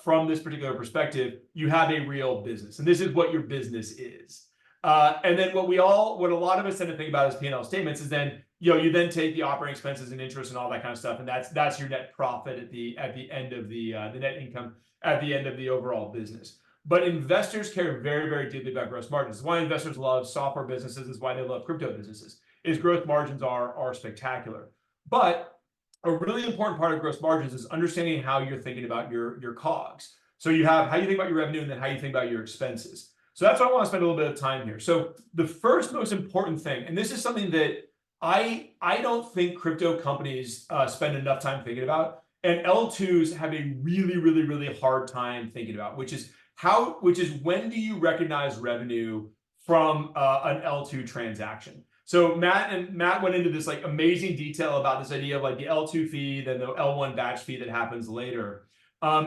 from this particular perspective, you have a real business, and this is what your business is. And then what a lot of us tend to think about as P&L statements is then, you then take the operating expenses and interest and all that kind of stuff, and that's your net profit at the end of the net income at the end of the overall business. But investors care very, very deeply about gross margins. It's why investors love software businesses. It's why they love crypto businesses. Is gross margins are spectacular. But a really important part of gross margins is understanding how you're thinking about your COGS. So you have how you think about your revenue and then how you think about your expenses. So that's why I want to spend a little bit of time here. So the first most important thing, and this is something that I don't think crypto companies spend enough time thinking about, and L2s have a really, really, really hard time thinking about, which is when do you recognize revenue from an L2 transaction? So Matt went into this like amazing detail about this idea of like the L2 fee, then the L1 batch fee that happens later.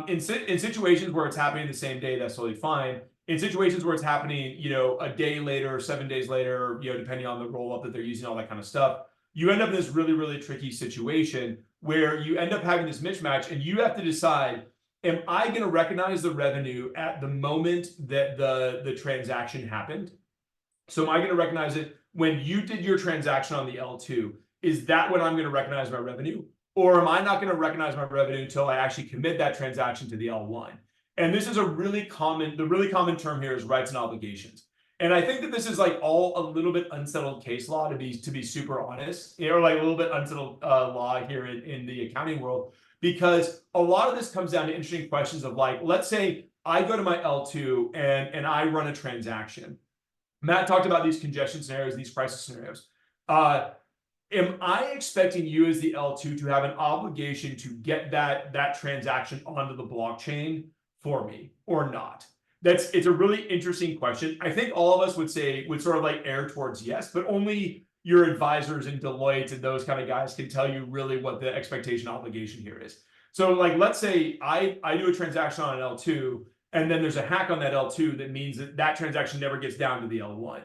In situations where it's happening the same day, that's totally fine. In situations where it's happening, a day later, 7 days later, depending on the roll-up that they're using, all that kind of stuff, you end up in this really, really tricky situation where you end up having this mismatch, and you have to decide, am I going to recognize the revenue at the moment that the transaction happened? So am I going to recognize it when you did your transaction on the L2? Is that when I'm going to recognize my revenue? Or am I not going to recognize my revenue until I actually commit that transaction to the L1? And this is the really common term here is rights and obligations. And I think that this is like all a little bit unsettled case law, to be super honest, or like a little bit unsettled law here in the accounting world, because a lot of this comes down to interesting questions of like, let's say I go to my L2 and I run a transaction. Matt talked about these congestion scenarios, these crisis scenarios. Am I expecting you as the L2 to have an obligation to get that transaction onto the blockchain for me or not? It's a really interesting question. I think all of us would sort of like err towards yes, but only your advisors and Deloitte and those kind of guys can tell you really what the expectation obligation here is. So like, let's say I do a transaction on an L2, and then there's a hack on that L2 that means that transaction never gets down to the L1.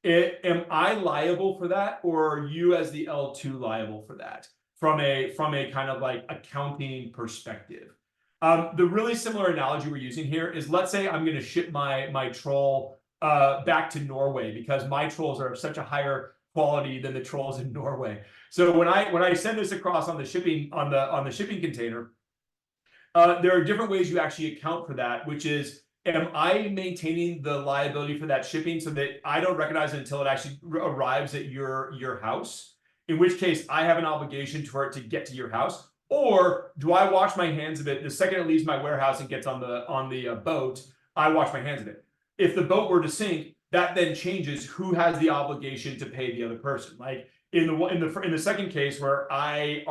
Am I liable for that, or are you as the L2 liable for that from a kind of like accounting perspective? The really similar analogy we're using here is, let's say I'm going to ship my troll back to Norway because my trolls are of such a higher quality than the trolls in Norway. So when I send this across on the shipping container, there are different ways you actually account for that, which is, am I maintaining the liability for that shipping so that I don't recognize it until it actually arrives at your house? In which case, I have an obligation for it to get to your house. Or do I wash my hands of it the second it leaves my warehouse and gets on the boat? I wash my hands of it. If the boat were to sink, that then changes who has the obligation to pay the other person. Like in the second case where I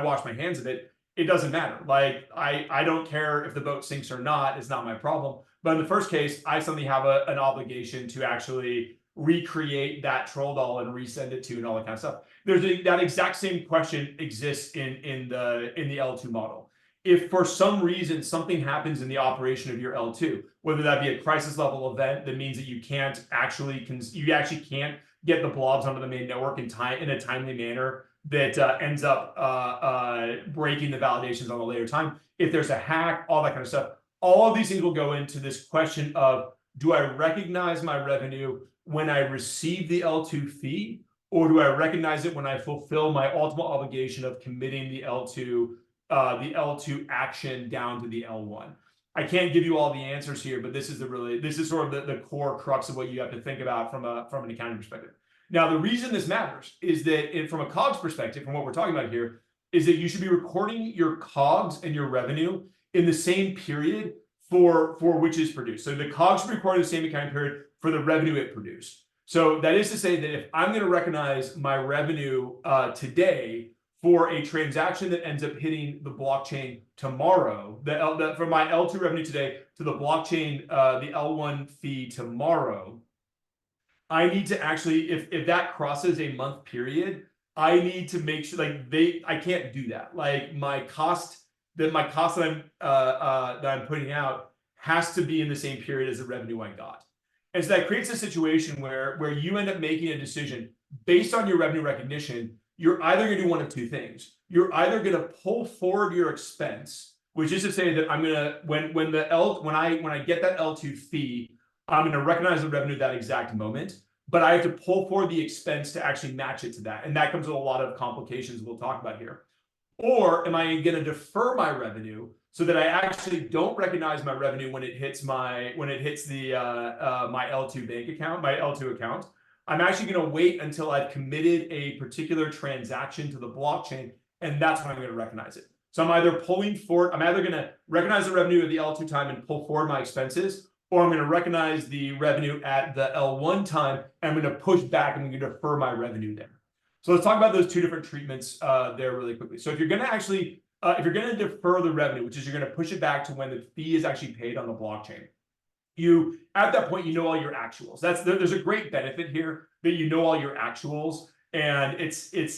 wash my hands of it, it doesn't matter. Like I don't care if the boat sinks or not. It's not my problem. But in the first case, I suddenly have an obligation to actually recreate that troll doll and resend it to and all that kind of stuff. That exact same question exists in the L2 model. If for some reason something happens in the operation of your L2, whether that be a crisis level event that means that you actually can't get the blobs onto the main network in a timely manner that ends up breaking the validations on a later time. If there's a hack, all that kind of stuff, all of these things will go into this question of, do I recognize my revenue when I receive the L2 fee, or do I recognize it when I fulfill my ultimate obligation of committing the L2 action down to the L1? I can't give you all the answers here, but this is sort of the core crux of what you have to think about from an accounting perspective. Now, the reason this matters is that from a COGS perspective, from what we're talking about here, is that you should be recording your COGS and your revenue in the same period for which is produced. So the COGS should be recorded in the same accounting period for the revenue it produced. So that is to say that if I'm going to recognize my revenue today for a transaction that ends up hitting the blockchain tomorrow, for my L2 revenue today to the blockchain, the L1 fee tomorrow, I need to actually, if that crosses a month period, I need to make sure like I can't do that. Like my cost that I'm putting out has to be in the same period as the revenue I got. And so that creates a situation where you end up making a decision based on your revenue recognition. You're either going to do one of two things. You're either going to pull forward your expense, which is to say that I'm going to when I get that L2 fee, I'm going to recognize the revenue that exact moment, but I have to pull forward the expense to actually match it to that. And that comes with a lot of complications we'll talk about here. Or am I going to defer my revenue so that I actually don't recognize my revenue when it hits the my L2 bank account, my L2 account? I'm actually going to wait until I've committed a particular transaction to the blockchain, and that's when I'm going to recognize it. So I'm either going to recognize the revenue at the L2 time and pull forward my expenses, or I'm going to recognize the revenue at the L1 time, and I'm going to push back and I'm going to defer my revenue there. So let's talk about those two different treatments there really quickly. So if you're going to actually, if you're going to defer the revenue, which is you're going to push it back to when the fee is actually paid on the blockchain, at that point, you know all your actuals. There's a great benefit here that you know all your actuals, and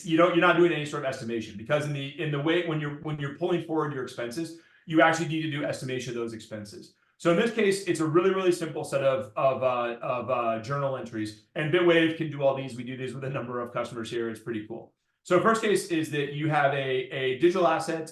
you're not doing any sort of estimation, because in the way when you're pulling forward your expenses, you actually need to do estimation of those expenses. So in this case, it's a really, really simple set of journal entries, and Bitwave can do all these. We do these with a number of customers here. It's pretty cool. So first case is that you have a digital asset.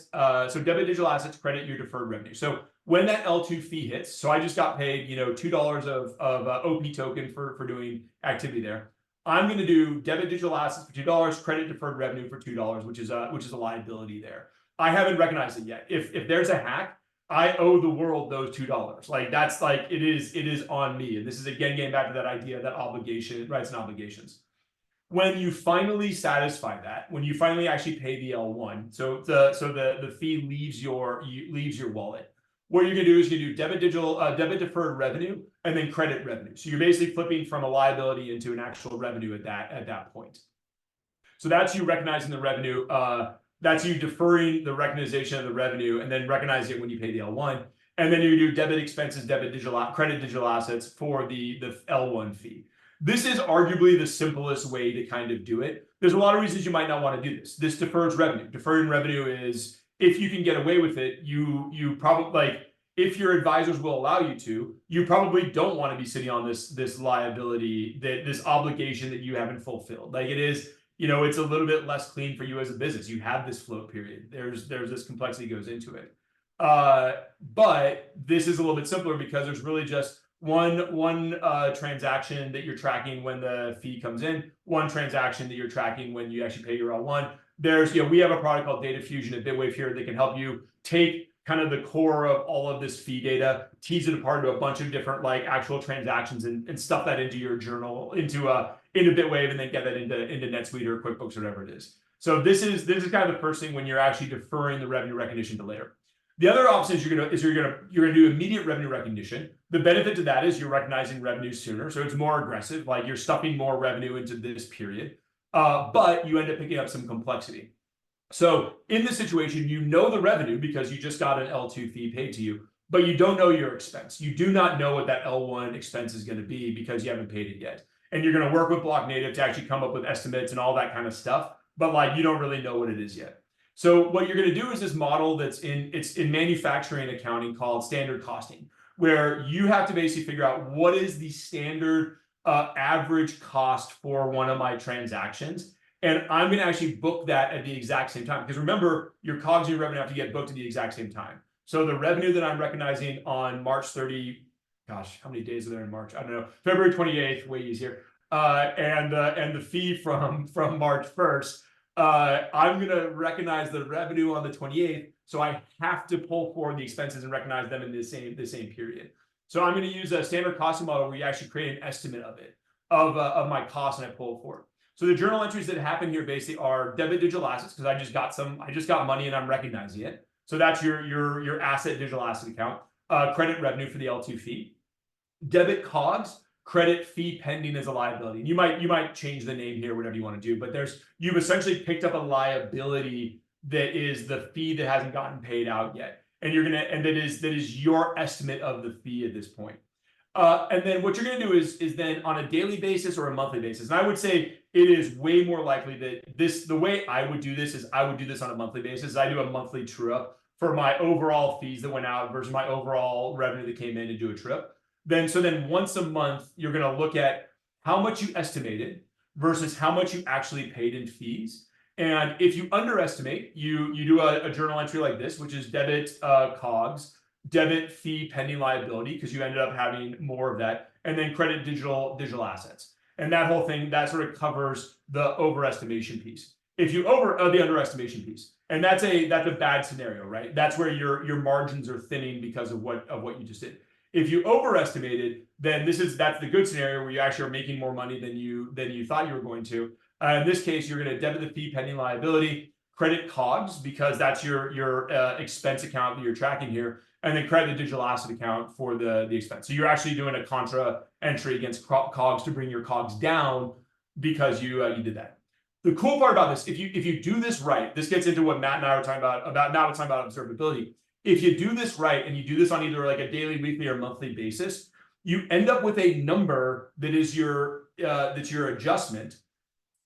So debit digital assets, credit your deferred revenue. So when that L2 fee hits, so I just got paid, $2 of OP token for doing activity there. I'm going to do debit digital assets for $2, credit deferred revenue for $2, which is a liability there. I haven't recognized it yet. If there's a hack, I owe the world those $2. Like that's like it is on me. And this is again getting back to that idea that obligation, rights and obligations. When you finally satisfy that, when you finally actually pay the L1, so the fee leaves your wallet. What you're going to do is you do debit deferred revenue and then credit revenue. So you're basically flipping from a liability into an actual revenue at that point. So that's you recognizing the revenue. That's you deferring the recognition of the revenue and then recognize it when you pay the L1. And then you do debit expenses, credit digital assets for the L1 fee. This is arguably the simplest way to kind of do it. There's a lot of reasons you might not want to do this. This defers revenue. Deferring revenue is, if you can get away with it, you probably, like, if your advisors will allow you to, you probably don't want to be sitting on this liability, this obligation that you haven't fulfilled. Like it is, it's a little bit less clean for you as a business. You have this float period. There's this complexity goes into it. But this is a little bit simpler because there's really just one transaction that you're tracking when the fee comes in, one transaction that you're tracking when you actually pay your L1. We have a product called Data Fusion at Bitwave here that can help you take kind of the core of all of this fee data, tease it apart into a bunch of different like actual transactions and stuff that into your journal, into Bitwave, and then get that into NetSuite or QuickBooks or whatever it is. So this is kind of the first thing when you're actually deferring the revenue recognition to later. The other option is you're gonna do immediate revenue recognition. The benefit to that is you're recognizing revenue sooner, so it's more aggressive. Like you're stuffing more revenue into this period, but you end up picking up some complexity. So in this situation, you know the revenue because you just got an L2 fee paid to you, but you don't know your expense. You do not know what that L1 expense is going to be because you haven't paid it yet. And you're going to work with Blocknative to actually come up with estimates and all that kind of stuff, but like you don't really know what it is yet. So what you're going to do is this model it's in manufacturing accounting called standard costing, where you have to basically figure out what is the standard average cost for one of my transactions. And I'm going to actually book that at the exact same time. Because remember, your COGS and your revenue have to get booked at the exact same time. So the revenue that I'm recognizing on March 30, gosh, how many days are there in March? I don't know. February 28th, way easier. And the fee from March 1st, I'm going to recognize the revenue on the 28th. So I have to pull forward the expenses and recognize them in the same period. So I'm going to use a standard costing model where you actually create an estimate of it, of my cost, and I pull it forward. So the journal entries that happen here basically are debit digital assets, because I just got money and I'm recognizing it. So that's your asset digital asset account. Credit revenue for the L2 fee. Debit COGS, credit fee pending as a liability. And you might change the name here, whatever you want to do, but you've essentially picked up a liability that is the fee that hasn't gotten paid out yet. And that is your estimate of the fee at this point. And then what you're going to do is then on a daily basis or a monthly basis. And I would say it is way more likely that the way I would do this is I would do this on a monthly basis. I do a monthly true up for my overall fees that went out versus my overall revenue that came in and do a trip. So then once a month, you're going to look at how much you estimated versus how much you actually paid in fees. And if you underestimate, you do a journal entry like this, which is debit COGS, debit fee pending liability, because you ended up having more of that, and then credit digital assets. And that whole thing, that sort of covers the overestimation piece. If you the underestimation piece, and that's a bad scenario, right? That's where your margins are thinning because of what you just did. If you overestimated, then that's the good scenario where you actually are making more money than you thought you were going to. In this case, you're going to debit the fee pending liability, credit COGS, because that's your expense account that you're tracking here, and then credit the digital asset account for the expense. So you're actually doing a contra entry against COGS to bring your COGS down because you did that. The cool part about this, if you do this right, this gets into what Matt and I were talking about now we're talking about observability. If you do this right and you do this on either like a daily, weekly, or monthly basis, you end up with a number that is that's your adjustment.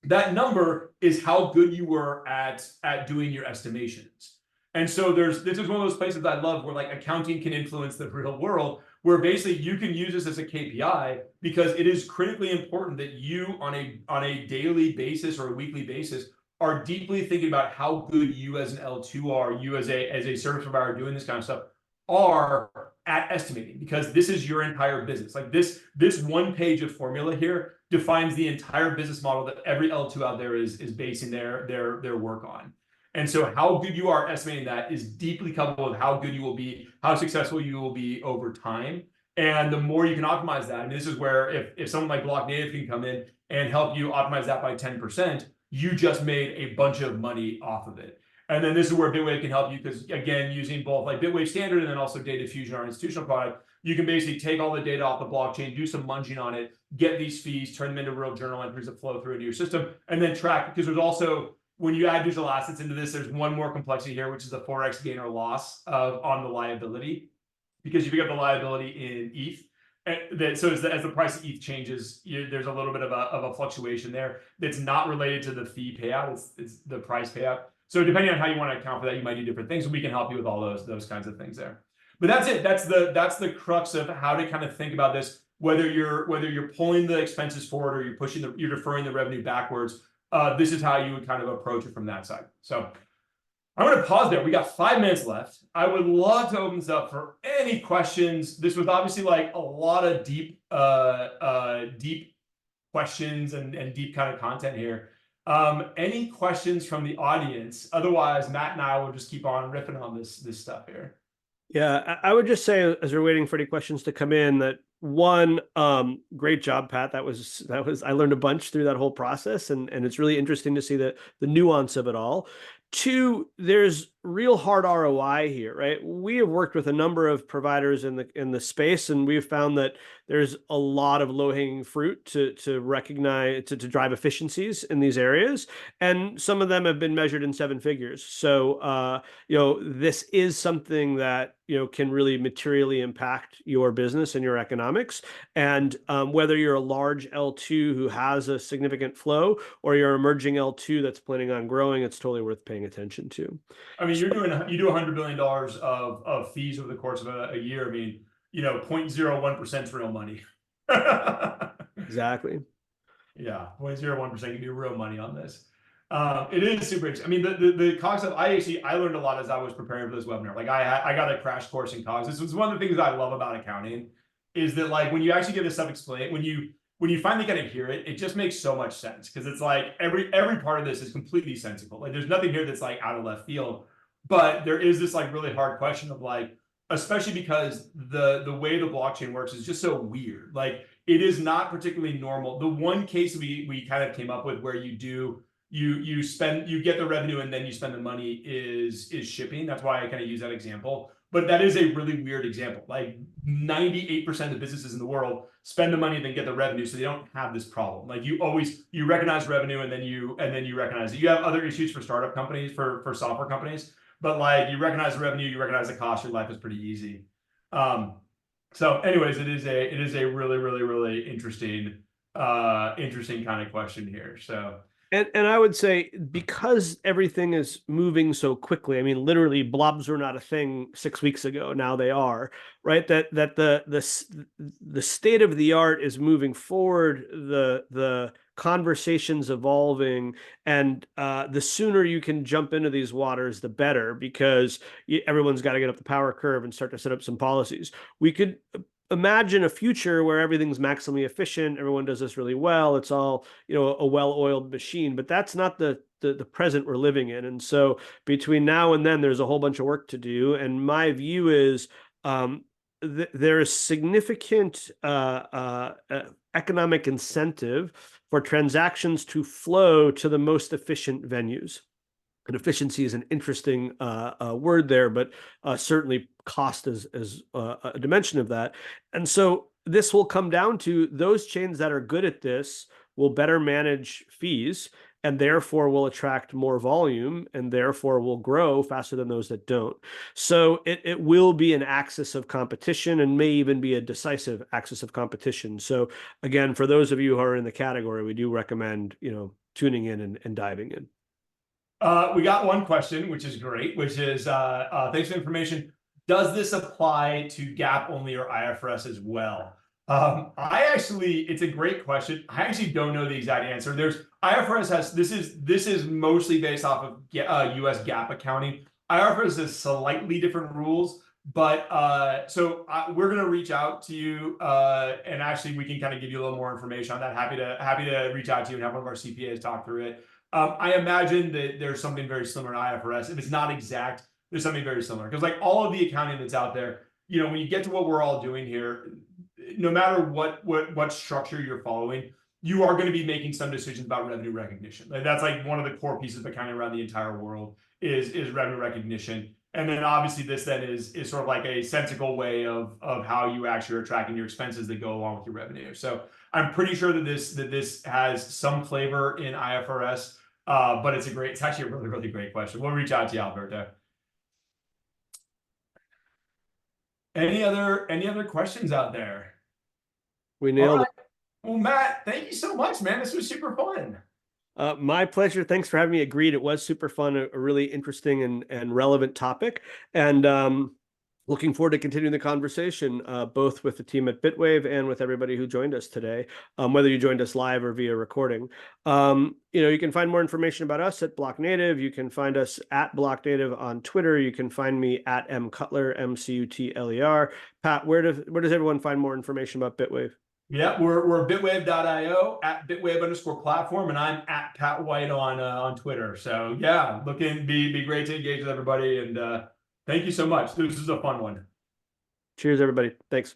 That number is how good you were at doing your estimations. And so this is one of those places I love where like accounting can influence the real world, where basically you can use this as a KPI because it is critically important that you on a daily basis or a weekly basis are deeply thinking about how good you as an L2 are, you as a service provider doing this kind of stuff are at estimating, because this is your entire business. Like this one page of formula here defines the entire business model that every L2 out there is basing their work on. And so how good you are estimating that is deeply coupled with how good you will be, how successful you will be over time. And the more you can optimize that, and this is where if someone like Blocknative can come in and help you optimize that by 10%, you just made a bunch of money off of it. And then this is where Bitwave can help you, because again, using both like Bitwave standard and then also Data Fusion, our institutional product, you can basically take all the data off the blockchain, do some munging on it, get these fees, turn them into real journal entries that flow through into your system, and then track. Because there's also, when you add digital assets into this, there's one more complexity here, which is the Forex gain or loss on the liability. Because you pick up the liability in ETH, so as the price of ETH changes, there's a little bit of a fluctuation there that's not related to the fee payout, it's the price payout. So depending on how you want to account for that, you might do different things, and we can help you with all those kinds of things there. But that's it. That's the crux of how to kind of think about this. Whether you're pulling the expenses forward or you're deferring the revenue backwards, this is how you would kind of approach it from that side. So I'm going to pause there. We got 5 minutes left. I would love to open this up for any questions. This was obviously like a lot of deep questions and deep kind of content here. Any questions from the audience? Otherwise, Matt and I will just keep on riffing on this stuff here. Yeah, I would just say, as we're waiting for any questions to come in, that one, great job, Pat. That was I learned a bunch through that whole process, and it's really interesting to see the nuance of it all. Two, there's real hard ROI here, right? We have worked with a number of providers in the space, and we've found that there's a lot of low-hanging fruit to recognize to drive efficiencies in these areas, and some of them have been measured in 7 figures. So this is something that can really materially impact your business and your economics. And whether you're a large L2 who has a significant flow, or you're an emerging L2 that's planning on growing, it's totally worth paying attention to. I mean, you do $100 billion of fees over the course of a year. I mean, 0.01% is real money. Exactly. Yeah, 0.01% can do real money on this. It is super interesting. I mean, the COGS stuff, I learned a lot as I was preparing for this webinar. Like I got a crash course in COGS. This was one of the things I love about accounting, is that like when you actually get this stuff explained, when you finally kind of hear it, it just makes so much sense, because it's like every part of this is completely sensible. Like there's nothing here that's like out of left field, but there is this like really hard question of like, especially because the way the blockchain works is just so weird. Like it is not particularly normal. The one case we kind of came up with where you get the revenue and then you spend the money is shipping. That's why I kind of use that example. But that is a really weird example. Like 98% of businesses in the world spend the money and then get the revenue, so they don't have this problem. Like you recognize revenue and then you recognize it. You have other issues for startup companies, for software companies, but like you recognize the revenue, you recognize the cost, your life is pretty easy. So, anyways, it is a really, really, really interesting kind of question here. So, And I would say because everything is moving so quickly, I mean, literally blobs were not a thing 6 weeks ago. Now they are, right? That the state of the art is moving forward, the conversations evolving, and the sooner you can jump into these waters, the better, because everyone's got to get up the power curve and start to set up some policies. We could imagine a future where everything's maximally efficient, everyone does this really well, it's all, a well-oiled machine, but that's not the present we're living in. And so between now and then there's a whole bunch of work to do, and my view is there is significant economic incentive for transactions to flow to the most efficient venues. And efficiency is an interesting word there, but certainly cost is a dimension of that. And so this will come down to those chains that are good at this will better manage fees and therefore will attract more volume and therefore will grow faster than those that don't. So it will be an axis of competition and may even be a decisive axis of competition. So again, for those of you who are in the category, we do recommend, tuning in and diving in. we got one question, which is great, which is thanks for the information. Does this apply to GAAP only or IFRS as well? It's a great question. I actually don't know the exact answer. There's IFRS has this is mostly based off of US GAAP accounting. IFRS has slightly different rules, but we're gonna reach out to you and actually we can kind of give you a little more information on that. Happy to reach out to you and have one of our CPAs talk through it. I imagine that there's something very similar to IFRS. If it's not exact, there's something very similar. Because like all of the accounting that's out there, when you get to what we're all doing here, no matter what structure you're following, you are going to be making some decisions about revenue recognition. Like that's like one of the core pieces of accounting around the entire world is revenue recognition. And then obviously this then is sort of like a sensical way of how you actually are tracking your expenses that go along with your revenue. So I'm pretty sure that this has some flavor in IFRS. But it's actually a really, really great question. We'll reach out to you, Alberto. Any other questions out there? We All nailed right. it. Well, Matt, thank you so much, man. This was super fun. My pleasure. Thanks for having me. Agreed. It was super fun, a really interesting and relevant topic. And looking forward to continuing the conversation, both with the team at Bitwave and with everybody who joined us today, whether you joined us live or via recording. You can find more information about us at Blocknative. You can find us at Blocknative on Twitter. You can find me at mcutler, Mcutler. Pat, where does everyone find more information about Bitwave? Yeah, we're bitwave.io at bitwave_platform, and I'm at Pat White on Twitter. So yeah, be great to engage with everybody, and thank you so much. This is a fun one. Cheers, everybody. Thanks.